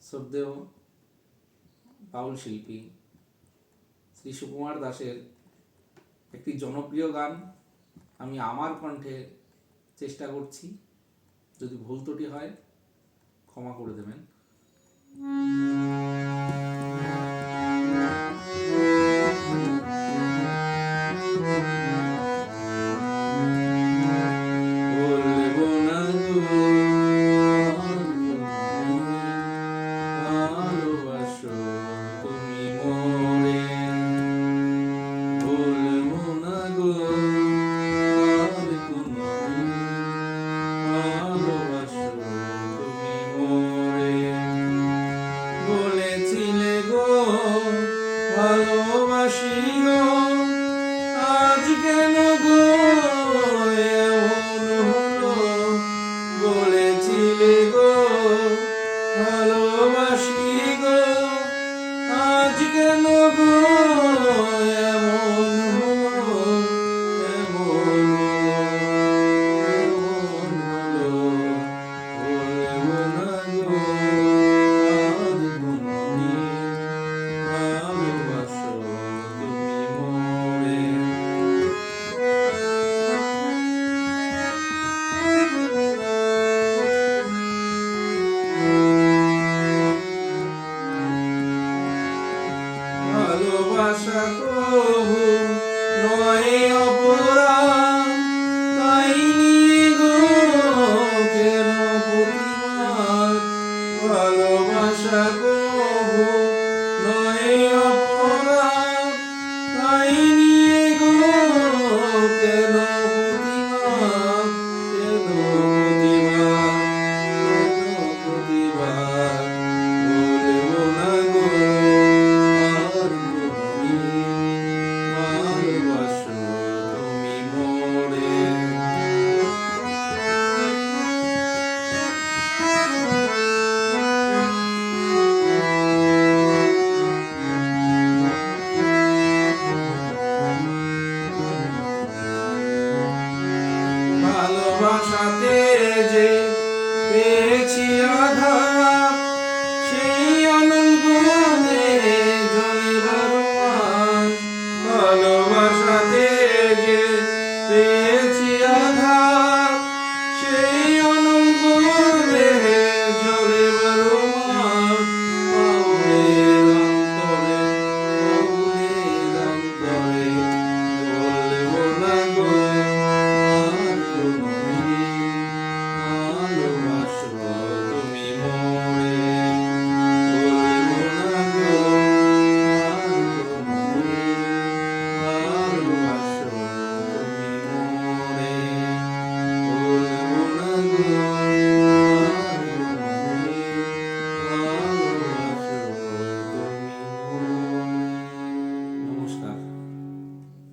শ্রদ্ধেয় বাউল শিল্পী শ্রী সুকুমার দাসের একটি জনপ্রিয় গান আমি আমার কণ্ঠে চেষ্টা করছি। যদি ভুল ত্রুটি হয় ক্ষমা করে দেবেন। বলেছিলে গো ভালোবাসি গো, আজ কেন গো এমন হলো? বলেছিলে গো ভালোবাসি গো, আজ কেন গো এমন হলো? এমন হলো, বলবো না গো আর কোনদিন ভালোবাসো তুমি মোরে। ভালোবাসা কবু নয় অপরাধ, তাই নিয়ে গো কেন প্রতিবাদ? ভালোবাসা কবু নয় অপরাধ, তাই নিয়ে গো কেন প্রতিবাদ? কেন প্রতিবাদ? কেন প্রতিবাদ? বলবো না গো আর কোনদিন ভালোবাসো তুমি মোরে। ভালোবাসাতে যে পেয়েছি আঘাত,